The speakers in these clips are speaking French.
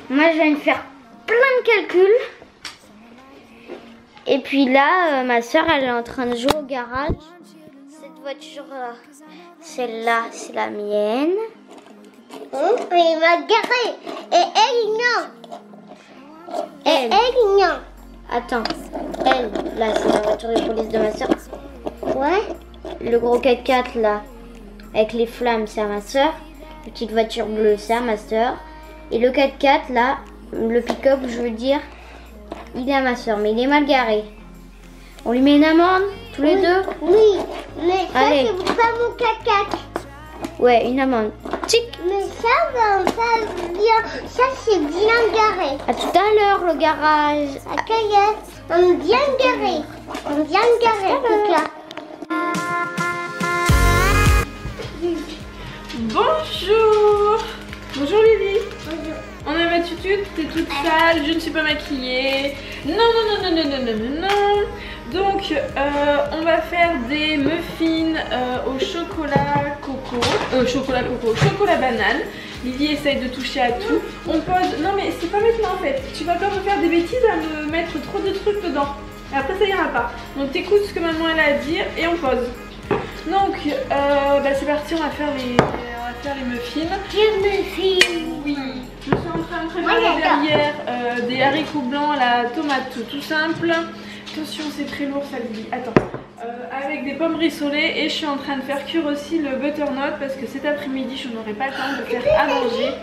Moi, je viens de faire plein de calculs. Et puis là, ma soeur, elle est en train de jouer au garage. Cette voiture, celle-là, c'est la mienne. Il va garer. Et elle, non. Et elle, non. Attends, elle, là, c'est la voiture de police de ma soeur. Ouais. Le gros 4x4, là, avec les flammes, c'est à ma soeur. La petite voiture bleue, c'est à ma soeur. Et le 4x4, là, le pick-up, je veux dire, il est à ma soeur, mais il est mal garé. On lui met une amende, tous les deux? Oui, mais ça, Allez. c'est pas mon caca. Ouais, une amende. Tchic. Mais ça, ça c'est bien garé. À tout à l'heure, le garage. À Cayenne, on est bien garé. On est bien garé, tout là. Bonjour. Bonjour Lily. Bonjour. On a ma tutu, t'es toute sale, je ne suis pas maquillée. Non, non, non, non, non, non, non, non, non. Donc, on va faire des muffins au chocolat coco. Chocolat banane. Lily essaye de toucher à tout. On pose. Non, mais c'est pas maintenant en fait. Tu vas pas me faire des bêtises à me mettre trop de trucs dedans. Et après, ça ira pas. Donc, t'écoutes ce que maman elle a à dire et on pose. Donc, c'est parti, on va faire les muffins. Oui, je suis en train de préparer derrière des haricots blancs à la tomate tout simple. Attention, c'est très lourd ça, Lily. Attends. Avec des pommes rissolées et je suis en train de faire cuire aussi le butternut parce que cet après-midi je n'aurai pas le temps de faire à manger.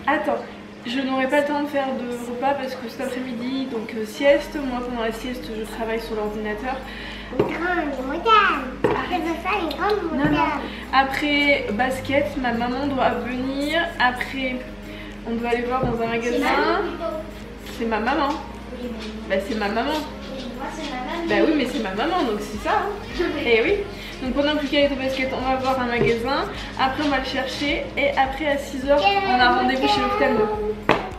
Attends, je n'aurai pas le temps de faire de repas parce que cet après-midi, donc sieste, moi pendant la sieste je travaille sur l'ordinateur. Une grande moderne. Je veux faire une grande Non, moderne. non. Après basket, ma maman doit venir. Après, on doit aller voir dans un magasin. C'est ma maman. Bah c'est ma maman. Bah oui, mais c'est ma maman, donc c'est ça. Hein. Et oui. Donc pendant que Lucas est au basket, on va voir un magasin. Après, on va le chercher. Et après, à 6 h, on a rendez-vous chez l'ophtalmo.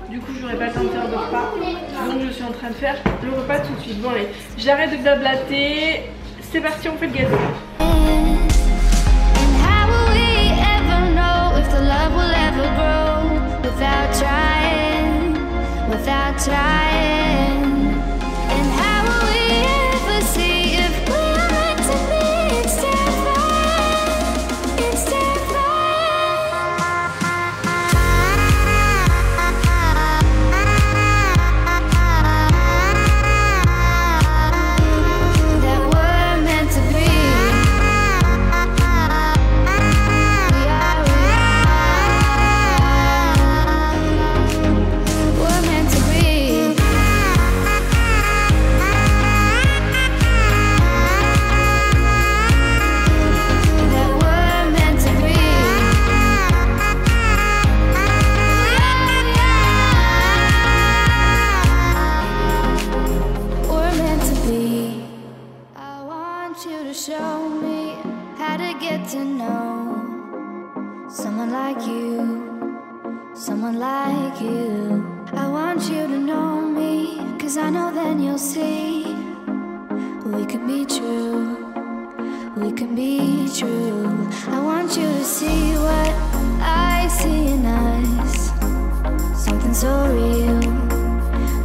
Du coup, j'aurai pas le temps de faire de repas. Donc, je suis en train de faire le repas tout de suite. Bon, allez, j'arrête de blablater. C'est parti, on fait le gâteau. Someone like you. I want you to know me, 'cause I know then you'll see we can be true. We can be true. I want you to see what I see in us. Something so real.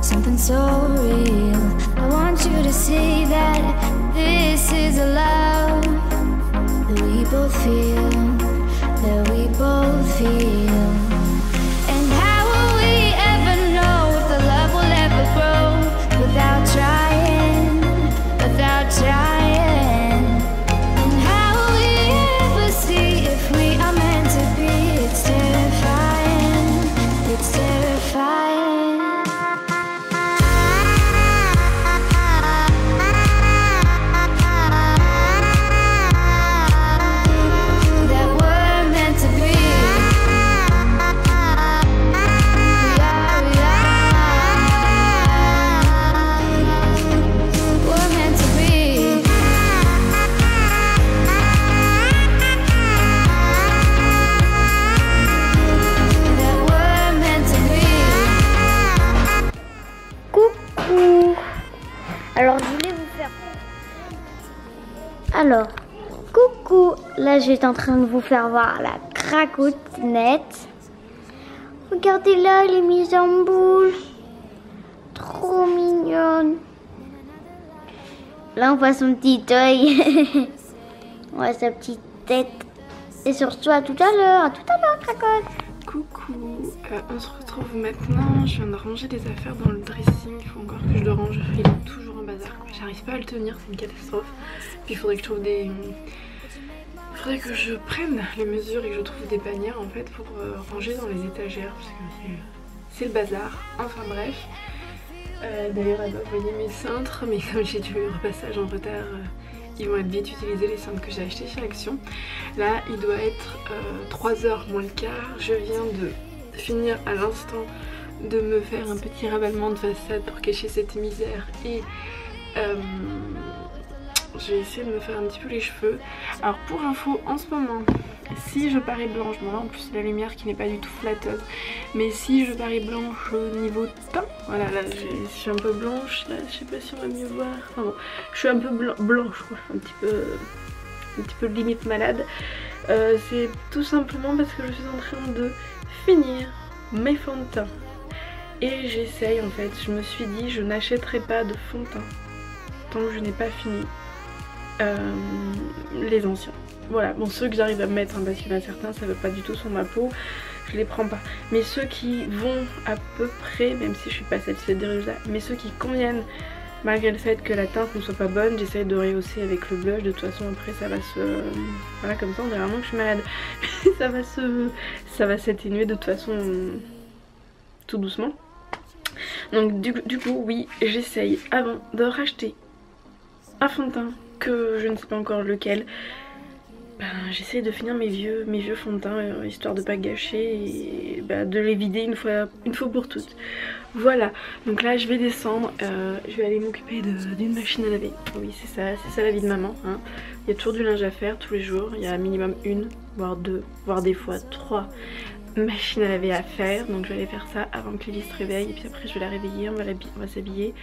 Something so real. I want you to see that this is a love that we both feel. That we both feel. And how will we ever know if the love will ever grow without trying, without trying? And how will we ever see if we are meant to be? It's terrifying, it's terrifying. That we're meant to be. We're meant to be. That we're meant to be. Coucou. Alors, je voulais vous faire... Alors, coucou. Là, j'étais en train de vous faire voir la cracoute nette. Regardez là, elle est mise en boule. Trop mignonne. Là, on voit son petit œil. On voit sa petite tête. Et surtout, à tout à l'heure, Cracotte. Coucou, on se retrouve maintenant. Je viens de ranger des affaires dans le dressing. Il faut encore que je le range. Il est toujours en bazar. J'arrive pas à le tenir, c'est une catastrophe. Puis il faudrait que je trouve des... Il faudrait que je prenne les mesures et que je trouve des bannières en fait pour ranger dans les étagères. Parce que c'est le bazar. Enfin bref. D'ailleurs elle va envoyer mes cintres. Mais comme j'ai du repassage en retard... ils vont être vite utilisés les cintres que j'ai achetés chez Action. Là il doit être 3h moins le quart. Je viens de finir à l'instant de me faire un petit ravalement de façade pour cacher cette misère. Et je vais essayer de me faire un petit peu les cheveux. Alors pour info, en ce moment, si je parais blanche, bon là en plus c'est la lumière qui n'est pas du tout flatteuse, mais si je parais blanche au niveau teint, voilà là je suis un peu blanche, là je sais pas si on va mieux voir, enfin bon, je suis un peu blanche quoi, un petit peu limite malade. C'est tout simplement parce que je suis en train de finir mes fonds de teint. Et j'essaye en fait, je me suis dit je n'achèterai pas de fond de teint tant que je n'ai pas fini les anciens. Voilà, bon ceux que j'arrive à mettre hein, parce qu'il y en a certains ça veut pas du tout sur ma peau, je les prends pas. Mais ceux qui vont à peu près, même si je suis pas satisfaite des résultats, mais ceux qui conviennent malgré le fait que la teinte ne soit pas bonne, j'essaye de rehausser avec le blush. De toute façon après ça va se... Voilà comme ça on dirait vraiment que je suis malade. ça va s'atténuer de toute façon tout doucement. Donc du coup oui j'essaye avant de racheter un fond de teint que je ne sais pas encore lequel. Ben, j'essaye de finir mes vieux fonds de teint histoire de pas gâcher et de les vider une fois pour toutes. Voilà, donc là je vais descendre, je vais aller m'occuper d'une machine à laver. Oui c'est ça la vie de maman hein. Il y a toujours du linge à faire tous les jours, il y a minimum une, voire deux, voire des fois 3 machines à laver à faire. Donc je vais aller faire ça avant que Lily se réveille et puis après je vais la réveiller, on va s'habiller.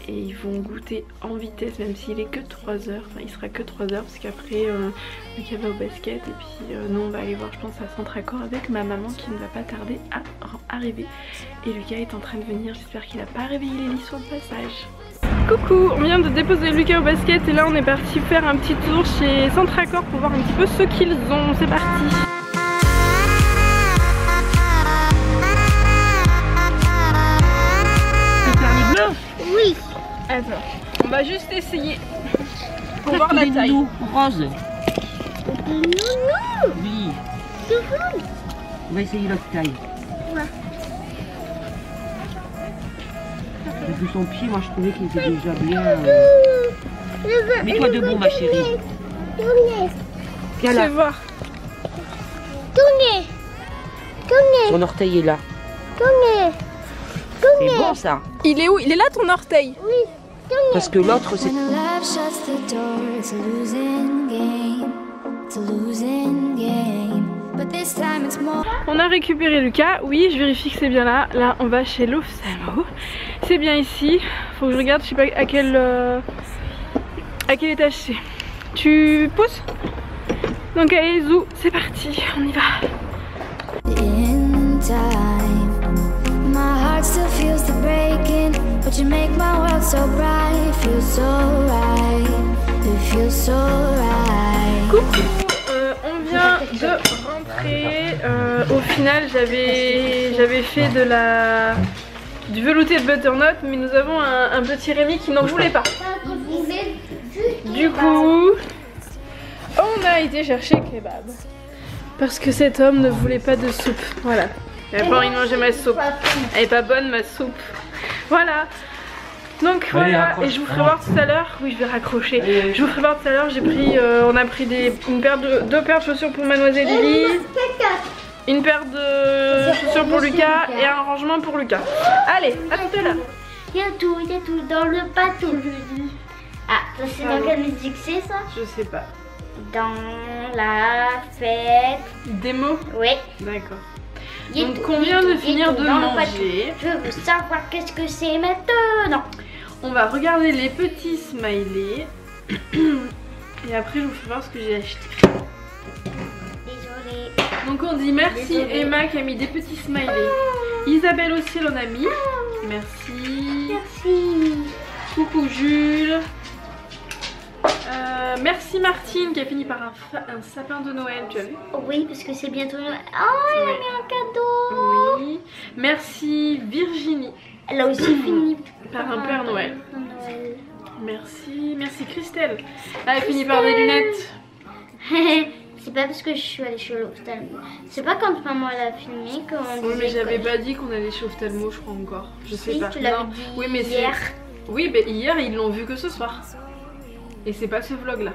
Et ils vont goûter en vitesse même s'il est que 3h, enfin il sera que 3h parce qu'après Lucas va au basket et puis nous on va aller voir je pense à Centracor avec ma maman qui ne va pas tarder à arriver. Et Lucas est en train de venir, j'espère qu'il n'a pas réveillé Lily sur le passage. Coucou, on vient de déposer Lucas au basket et là on est parti faire un petit tour chez Centracor pour voir un petit peu ce qu'ils ont, c'est parti. Oui. Attends, on va juste essayer pour voir la taille. Rose. Nounou. Oui. On va essayer l'autre taille. Ouais. Depuis son pied, moi je trouvais qu'il était déjà bien. Mets-toi debout ma chérie. Tournez. Viens Je vais là. voir. Tournez. Tournez. Son orteil est là. Tournez. C'est bon ça. Il est où? Il est là ton orteil? Oui. Tournez. Parce que l'autre c'est... When love shuts the door, it's a losing game. It's a losing game. But this time it's more. On a récupéré Lucas, oui je vérifie que c'est bien là. Là on va chez l'ophtalmo. C'est bien ici. Faut que je regarde, je sais pas à quel étage c'est. Tu pousses? Donc allez zou, c'est parti, on y va. In time, my heart still feels the breaking, but you make my world so bright. It feels so right. It feels so right. Coucou, on vient de rentrer. Au final j'avais fait du velouté de butternut, mais nous avons un petit Rémi qui n'en voulait pas. Du coup, on a été chercher kebab. Parce que cet homme ne voulait pas de soupe. Voilà. Il n'a pas envie de manger ma soupe. Elle est pas bonne ma soupe. Voilà. Donc voilà. Et je vous ferai voir tout à l'heure. Oui, je vais raccrocher. Je vous ferai voir tout à l'heure. J'ai pris, on a pris deux paires de chaussures pour Mademoiselle Lily. Une paire de chaussures pour Lucas et un rangement pour Lucas. Allez, à tout à l'heure. Il y a tout dans le pâteau. Ah, ça c'est dans quelle musique c'est ça? Je sais pas. Dans la fête. Démo? Oui. D'accord. Il y a Donc tout, on vient de finir tout de dans le pâteau. manger. Je veux savoir qu'est-ce que c'est maintenant. On va regarder les petits smileys. Et après je vous fais voir ce que j'ai acheté. Désolée. Donc on dit merci Désolée. Emma qui a mis des petits smileys. Isabelle aussi elle en a mis. Merci. Merci. Coucou Jules. Merci Martine qui a fini par un sapin de Noël, tu as vu? Oui, parce que c'est bientôt Noël. Oh, elle a Ouais. mis un cadeau. Oui. Merci Virginie Elle a aussi fini par un Père Noël. Noël. Merci Christelle. Elle a fini par des lunettes. C'est pas parce que je suis allée chez l'ophtalmo. C'est pas quand maman elle a filmé qu'on Oui mais disait j'avais que- pas dit qu'on allait chez Ophtalmo je crois encore. Je sais Si, pas. tu l'avais Non. dit Oui mais hier. Oui mais hier ils l'ont vu que ce soir. Et c'est pas ce vlog là.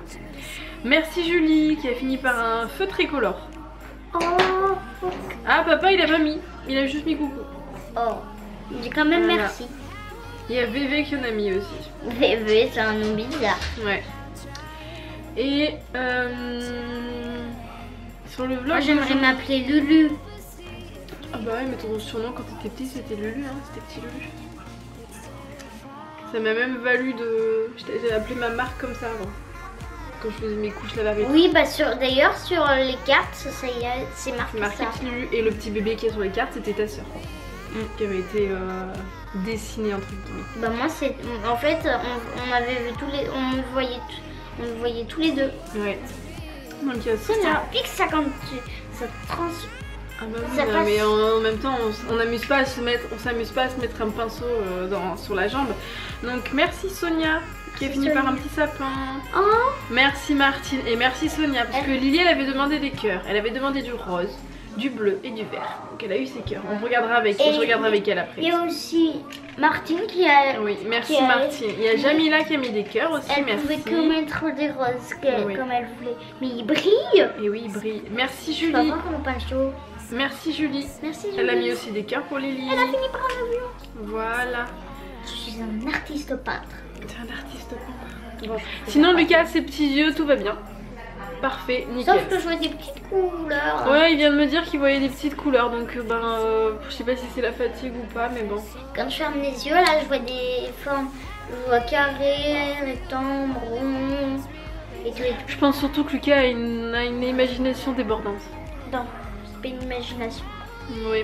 Merci Julie qui a fini par un feu tricolore. Oh, Ah papa il a pas mis. Il a juste mis coucou. oh. Dis quand même Voilà. merci. Il y a VV qui en a mis aussi. VV, c'est un nom bizarre. Ouais. Et sur le vlog. Moi j'aimerais m'appeler Lulu. Ah bah ouais mais ton surnom quand t'étais petit c'était Lulu hein, c'était petit Lulu. Ça m'a même valu de... J'ai appelé ma marque comme ça avant. Quand je faisais mes couches lavabées. Oui, bah d'ailleurs sur les cartes, ça y est, c'est marqué Marqué ça. petit Lulu. Et le petit bébé qui est sur les cartes c'était ta soeur. Qui avait été dessinée entre guillemets. Bah moi c'est, en fait, on avait vu tous les, on le voyait tous les deux. Ouais. Donc il y a Ça Sonia. pique ça quand tu, ça trans. Ah bah oui, Ça non, passe. mais en même temps on s'amuse pas à se mettre un pinceau sur la jambe. Donc merci Sonia qui a fini par un petit sapin. Oh. Merci Martine et merci Sonia parce que Lily elle avait demandé des cœurs. Elle avait demandé du rose, du bleu et du vert. Donc elle a eu ses cœurs. On regardera avec Et je regarderai avec elle après. Il y a aussi Martine qui a. Oui, merci qui a- Martine. Il y a Jamila qui a mis des cœurs aussi, Elle merci. pouvait que mettre des roses Oui. comme elle voulait. Mais il brille. Et oui, il brille. Merci Je vais Julie. voir mon pinceau. Merci Julie. Merci Julie. Elle a mis aussi des cœurs pour Lily. Elle a fini par un avion. Voilà. Je suis un artiste peintre. T'es un artiste peintre. Bon. Sinon Lucas, ses petits yeux, tout va bien. Parfait, nickel. Sauf que je vois des petites couleurs. Ouais, il vient de me dire qu'il voyait des petites couleurs, donc je sais pas si c'est la fatigue ou pas, mais bon. Quand je ferme les yeux, là, je vois des formes. Je vois carré, rectangle, rond. Et tout. Je pense surtout que Lucas a une imagination débordante. Non, c'est pas une imagination. Oui.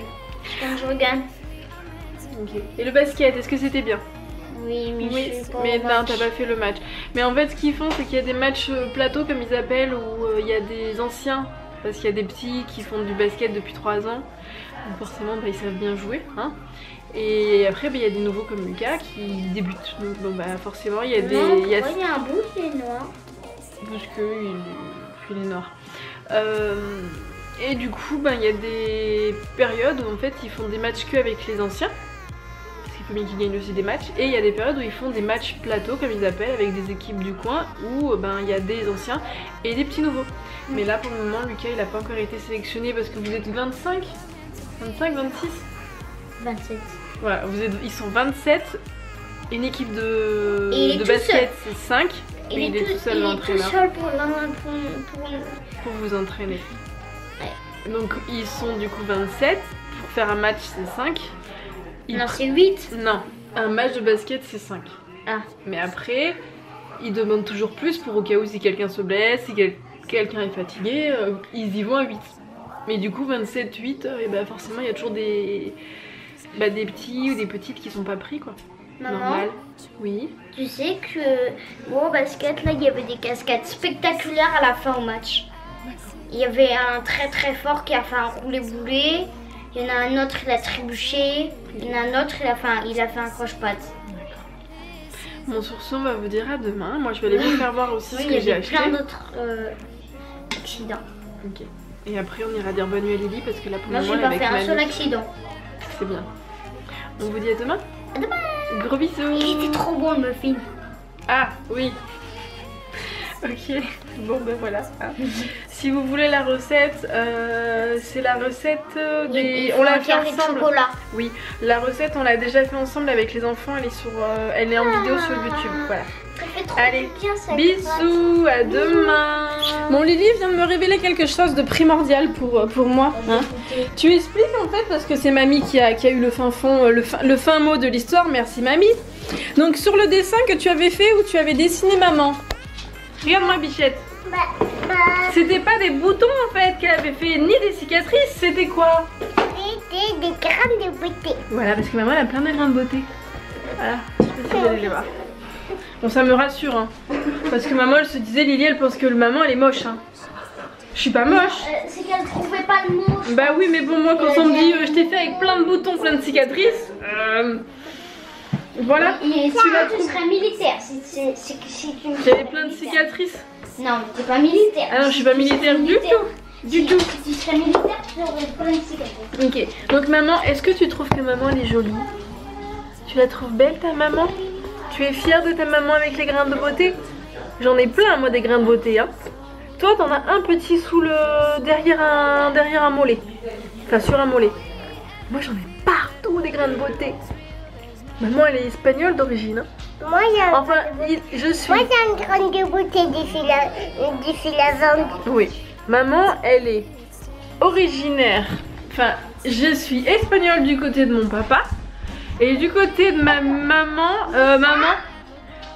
Quand je regarde. Ok. Et le basket, est-ce que c'était bien? Oui, mais Oui, je suis pas mais au non, match. t'as pas fait le match. Mais en fait, ce qu'ils font, c'est qu'il y a des matchs plateaux, comme ils appellent, où il y a des anciens. Parce qu'il y a des petits qui font du basket depuis 3 ans. Donc forcément, ils savent bien jouer. Hein. Et après, il y a des nouveaux comme Lucas qui débutent. Donc bon, forcément, il y a des... Non, il y a... pourquoi il y a un bout qui est noir. Parce qu'il est noir. Et du coup, il y a des périodes où en fait, ils font des matchs que avec les anciens. Parce qu'il faut bien qu'ils gagnent aussi des matchs. Et il y a des périodes où ils font des matchs plateaux, comme ils appellent, avec des équipes du coin, où il y a des anciens et des petits nouveaux. Mais là, pour le moment, Lucas, il n'a pas encore été sélectionné parce que vous êtes 25, 26. 27. Voilà, ils sont 27. Une équipe de, Et il est de tout basket, c'est 5. Il est tout seul, l'entraîneur. pour... Pour vous entraîner. Donc ils sont du coup 27. Pour faire un match, c'est 5. Non, c'est 8. Non, un match de basket, c'est 5. Ah. Mais après, ils demandent toujours plus pour au cas où si quelqu'un se blesse, si quelqu'un est fatigué, ils y vont à 8. Mais du coup, 27, 8, et forcément, il y a toujours des petits ou des petites qui sont pas pris, quoi. Maman, Normal. Oui. tu sais que au basket, là, il y avait des cascades spectaculaires à la fin au match. Il y avait un très très fort qui a fait un roulé-boulé. Il y en a un autre, il a trébuché. Il y en a un autre, il a fait un croche-patte. Mon sourcil, on va vous dire à demain. Moi, je vais aller vous faire voir aussi Oui, ce il y que j'ai avait acheté. plein d'autres accidents. Ok. Et après, on ira dire bonne nuit à Lily parce que là, pour Moi, le je moment, n'ai elle pas est fait avec un seul mamie. accident. C'est bien. On vous dit à demain. À demain. Gros bisous. Il était trop bon le muffin. Ah oui. Ok. Bon voilà. Hein. Si vous voulez la recette, c'est la recette des. On l'a fait carré de ensemble. chocolat. Oui. La recette, on l'a déjà fait ensemble avec les enfants. Elle est en vidéo sur YouTube. Voilà. Ça fait trop Allez, bien ça. bisous, à demain. Bon, Lily vient de me révéler quelque chose de primordial pour moi. Hein. Tu expliques en fait parce que c'est mamie qui a eu le fin fond, le fin mot de l'histoire. Merci mamie. Donc sur le dessin que tu avais fait où tu avais dessiné maman. Regarde-moi Bichette. Bah, C'était pas des boutons en fait qu'elle avait fait, ni des cicatrices, c'était quoi? C'était des graines de beauté. Voilà, parce que maman elle a plein de grains de beauté. Voilà, je sais pas si vous allez les voir. Bon, ça me rassure, hein. Parce que maman elle se disait, Lily elle pense que le maman elle est moche, hein. Je suis pas moche. C'est qu'elle trouvait pas le mot. Bah oui, mais bon, moi quand on me dit je t'ai fait avec plein de boutons, plein de cicatrices, voilà. Et Tu la tu trouves. serais militaire si tu... J'avais plein de cicatrices. Non, mais t'es pas militaire. Ah non, je suis pas militaire du tout. Du tout. Si tu serais militaire, tu aurais plein de cicatrices. Ok, donc maman, est-ce que tu trouves que maman elle est jolie? Tu la trouves belle ta maman? Tu es fière de ta maman avec les grains de beauté? J'en ai plein moi des grains de beauté, hein. Toi t'en as un petit sous le... derrière un mollet. Enfin sur un mollet. Moi j'en ai partout des grains de beauté. Maman elle est espagnole d'origine, hein. Moi, il y a Enfin, je suis... moi, j'ai une grande de beauté d'ici la vente. Oui, maman, elle est originaire. Enfin, je suis espagnole du côté de mon papa. Et du côté de ma maman,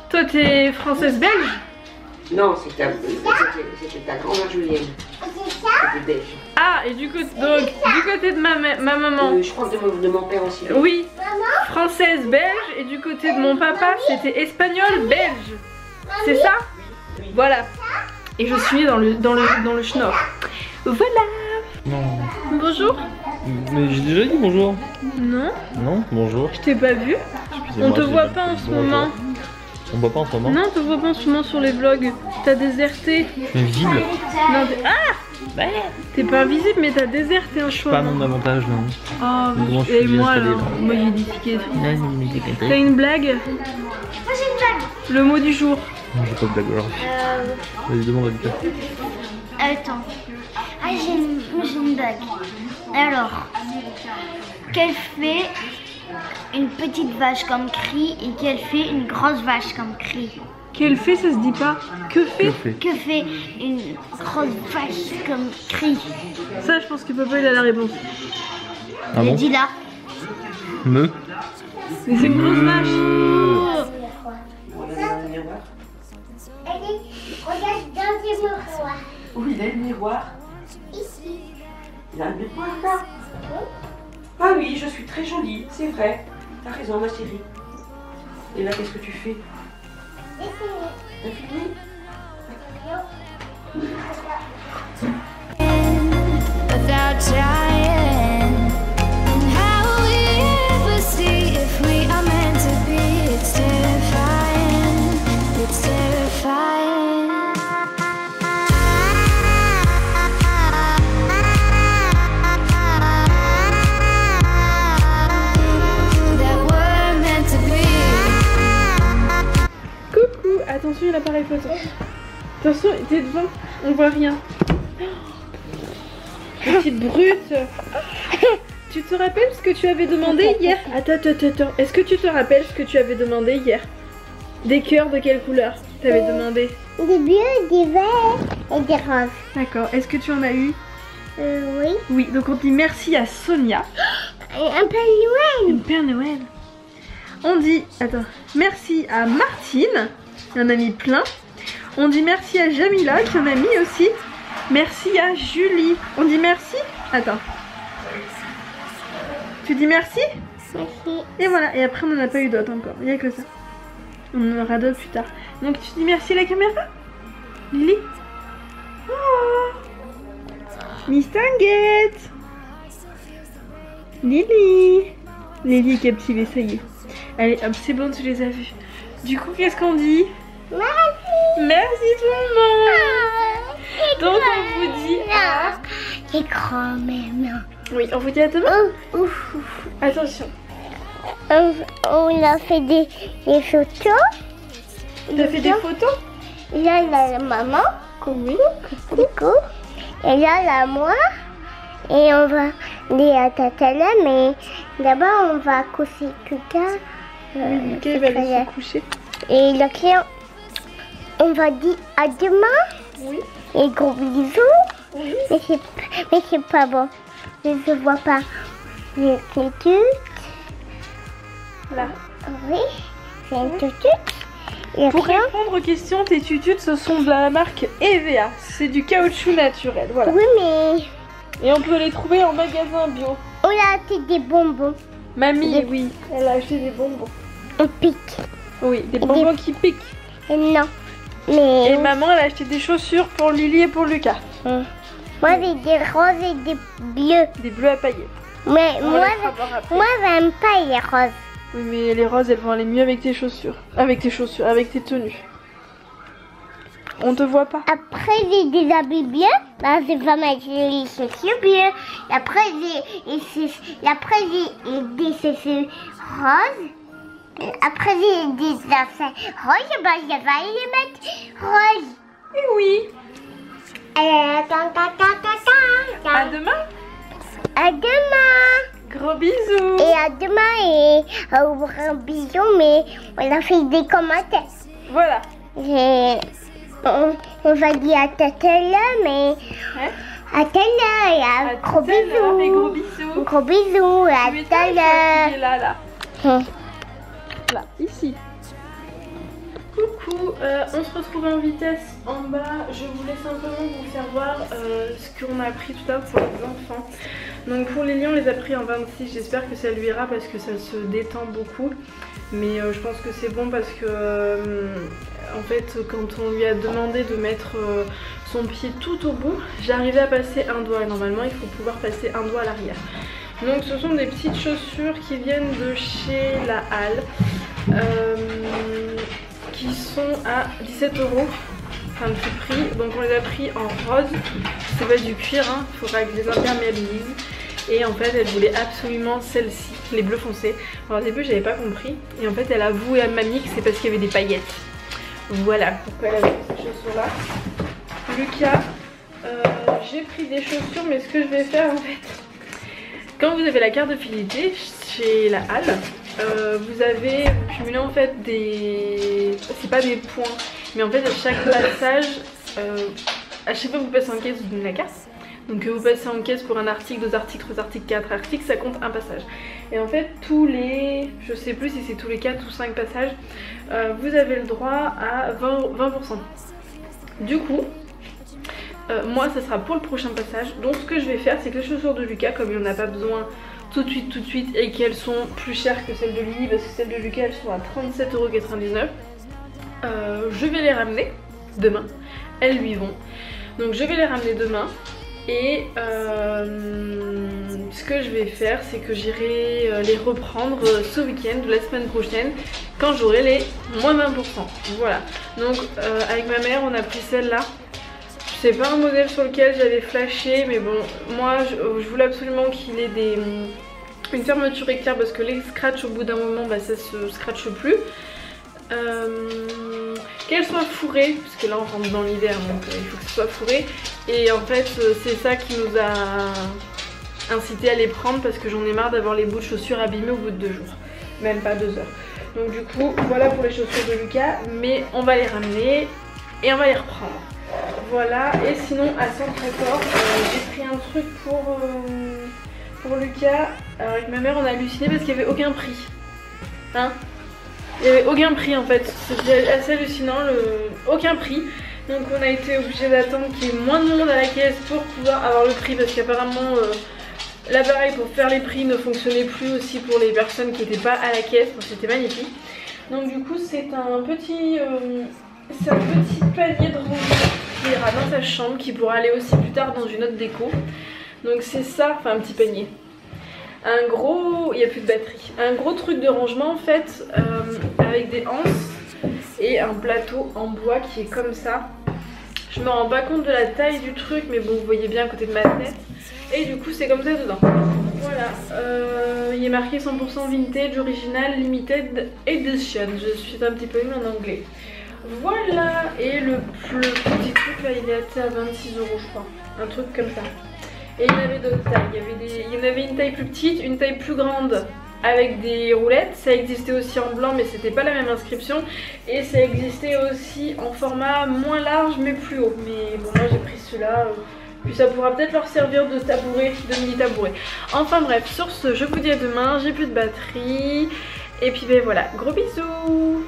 toi t'es française belge? Non, c'était ta grand-mère Julienne. C'était belge. Ah, et du côté de ma maman. Je crois que de mon père aussi. Oui, française belge. Et du côté de mon papa, c'était espagnol belge. C'est ça? Voilà. Et je suis née dans le schnorr. Voilà. Non. Bonjour. Mais j'ai déjà dit bonjour. Non, Non, bonjour. je t'ai pas vu. Excusez-moi, On te j'ai voit mal pas en dit ce bonjour. moment. On voit pas en ce moment. Non, on te voit pas en ce moment sur les vlogs. T'as déserté. Mais visible. Non, t'es pas invisible, mais t'as déserté un choix. Pas mon avantage, non. Oh, Comment je et suis moi installée, alors? là. Moi j'ai des tickets. T'as Non, une blague? Moi, j'ai une blague. Le mot du jour. j'ai pas de blague alors. Vas-y, demande à Lucas. Attends. Ah, j'ai une blague. Alors, qu'elle fait une petite vache comme cri et qu'elle fait une grosse vache comme cri? Quel fait, ça se dit pas. Que fait? Que fait une grosse vache comme cri? Ça, je pense que papa il a la réponse. Ah bon? Dis là. Me. Mais c'est une grosse vache. Allez, regarde dans les miroirs. Oui, il a le miroir. Ici. Il a un miroir là. Ah oui, je suis très jolie, c'est vrai. T'as raison, ma chérie. Et là, qu'est-ce que tu fais? T'as fini? Without trying, and how will we ever see if we are meant to be? It's terrifying. It's terrifying. That we're meant to be. Coucou, attention, il y a l'appareil photo. Attention, t'es devant, on voit rien. Petite brute. Tu te rappelles ce que tu avais demandé hier? Attends. Est-ce que tu te rappelles ce que tu avais demandé hier? Des cœurs de quelle couleur t'avais demandé? Des bleus, des verts et des roses. D'accord, est-ce que tu en as eu? Oui. Oui, donc on dit merci à Sonia. Et un peu Noël. Une Père Noël. On dit, attends, merci à Martine, il en a mis plein. On dit merci à Jamila qui en a mis aussi. Merci à Julie. On dit merci? Attends. Tu dis merci? Merci. Et voilà, et après on n'en a pas eu d'autres encore, il n'y a que ça. On en aura d'autres plus tard. Donc tu dis merci à la caméra? Lily? Oh, Miss Tanguette. Lily. Lily est captivée, ça y est. Allez hop, c'est bon, tu les as vus. Du coup, qu'est-ce qu'on dit? Merci. Merci tout le monde. Donc on vous dit à... C'est grand même. Oui, on vous dit à demain. Ouf. Attention. On a fait des photos. T'as fait des photos? Là, il y a la maman. Oui. Coucou. Et là, la moi. Et on va aller à Tatala, mais d'abord, on va coucher Kuka. Lucas va aller se coucher. Et le client, on va dire à demain. Oui. Et gros bisous. Oui. Mais c'est pas bon. Je ne vois pas l'étude. Là. Oui, c'est une tutute. Et Pour après, répondre aux questions, tes tutus, ce sont de la marque EVA. C'est du caoutchouc naturel, voilà. oui, mais Et on peut les trouver en magasin bio. on a acheté des bonbons. Mamie, oui, elle a acheté des bonbons. On pique. Oui, des bonbons qui piquent. Non. Mais Et maman, elle a acheté des chaussures pour Lily et pour Lucas. moi, j'ai des roses et des bleus. Des bleus à paillettes. Mais On va moi, les savoir après. moi, j'aime pas les roses. Oui, mais les roses, elles vont aller mieux avec tes chaussures. Avec tes chaussures, avec tes tenues. On te voit pas. Après, j'ai des habits bleus. Bah, je vais mettre les chaussures bleues. Et après, j'ai des chaussures roses. Et après, j'ai des affaires roses. Bah, je vais les mettre roses. Et oui. À demain. À demain. Gros bisous. Et à demain. Et un bisou, mais on a fait des commentaires. Voilà. On va dire à tout à l'heure, mais Ouais. à tout à l'heure. Et À gros tout à l'heure et gros bisous. bisous. Gros bisous. À Tu es tout à sage, l'heure. tu es là. Hum. Là, ici. Coucou, on se retrouve en vitesse en bas. Je voulais simplement vous faire voir ce qu'on a appris tout à l'heure pour les enfants. Donc pour Lily, on les a pris en 26. J'espère que ça lui ira parce que ça se détend beaucoup. Mais je pense que c'est bon parce que en fait, quand on lui a demandé de mettre son pied tout au bout, j'arrivais à passer un doigt. Et normalement, il faut pouvoir passer un doigt à l'arrière. Donc ce sont des petites chaussures qui viennent de chez La Halle. Qui sont à 17 €, enfin le petit prix. Donc on les a pris en rose, c'est pas du cuir, hein. Il faudra que je les imperméabilise. Et en fait elle voulait absolument celle-ci, les bleus foncés. Alors au début j'avais pas compris, et en fait elle a avoué à mamie que c'est parce qu'il y avait des paillettes. Voilà pourquoi elle a pris ces chaussures là. Lucas, j'ai pris des chaussures, mais ce que je vais faire en fait, quand vous avez la carte de fidélité chez La Halle, vous cumulez en fait des... c'est pas des points, mais en fait à chaque passage, à chaque fois que vous passez en caisse, vous donnez la carte. Donc que vous passez en caisse pour un article, 2 articles, 3 articles, 4 articles, ça compte un passage. Et en fait tous les, je sais plus si c'est tous les 4 ou 5 passages, vous avez le droit à 20%. Du coup, moi ça sera pour le prochain passage. Donc ce que je vais faire, c'est que les chaussures de Lucas, comme il n'en a pas besoin tout de suite et qu'elles sont plus chères que celles de Lily, parce que celles de Lucas elles sont à 37,99 €, je vais les ramener demain. Elles lui vont, donc je vais les ramener demain. Et ce que je vais faire, c'est que j'irai les reprendre ce week-end de la semaine prochaine, quand j'aurai les moins 20%. Voilà, donc avec ma mère on a pris celle-là. C'est pas un modèle sur lequel j'avais flashé, mais bon, moi je voulais absolument qu'il ait une fermeture éclair, parce que les scratchs au bout d'un moment, bah, ça se scratche plus. Qu'elle soit fourrée, parce que là on rentre dans l'hiver, donc il faut que ce soit fourré. Et en fait c'est ça qui nous a incité à les prendre, parce que j'en ai marre d'avoir les bouts de chaussures abîmés au bout de 2 jours, même pas 2 heures. Donc du coup voilà pour les chaussures de Lucas, mais on va les ramener et on va les reprendre. Voilà, et sinon à Centre-Accord, j'ai pris un truc pour Lucas. Alors avec ma mère on a halluciné parce qu'il n'y avait aucun prix. Hein? Il n'y avait aucun prix en fait, c'était assez hallucinant, aucun prix. Donc on a été obligé d'attendre qu'il y ait moins de monde à la caisse pour pouvoir avoir le prix, parce qu'apparemment l'appareil pour faire les prix ne fonctionnait plus aussi pour les personnes qui n'étaient pas à la caisse. Donc c'était magnifique. Donc du coup c'est un petit panier de rangement qui ira dans sa chambre, qui pourra aller aussi plus tard dans une autre déco. Donc c'est ça, enfin un petit panier. Un gros, il n'y a plus de batterie, un gros truc de rangement en fait, avec des anses et un plateau en bois qui est comme ça. Je me rends pas compte de la taille du truc, mais bon vous voyez bien à côté de ma tête. Et du coup c'est comme ça dedans. Voilà, il est marqué 100% vintage, original, limited edition. Je suis un petit peu nulle en anglais. Voilà, et le petit truc là il est à 26 € je crois, un truc comme ça. Et il y en avait d'autres tailles, il y en avait une taille plus petite, une taille plus grande avec des roulettes. Ça existait aussi en blanc mais c'était pas la même inscription. Et ça existait aussi en format moins large mais plus haut. Mais bon moi j'ai pris celui-là, puis ça pourra peut-être leur servir de tabouret, de mini tabouret. Enfin bref, sur ce je vous dis à demain, j'ai plus de batterie. Et puis ben voilà, gros bisous.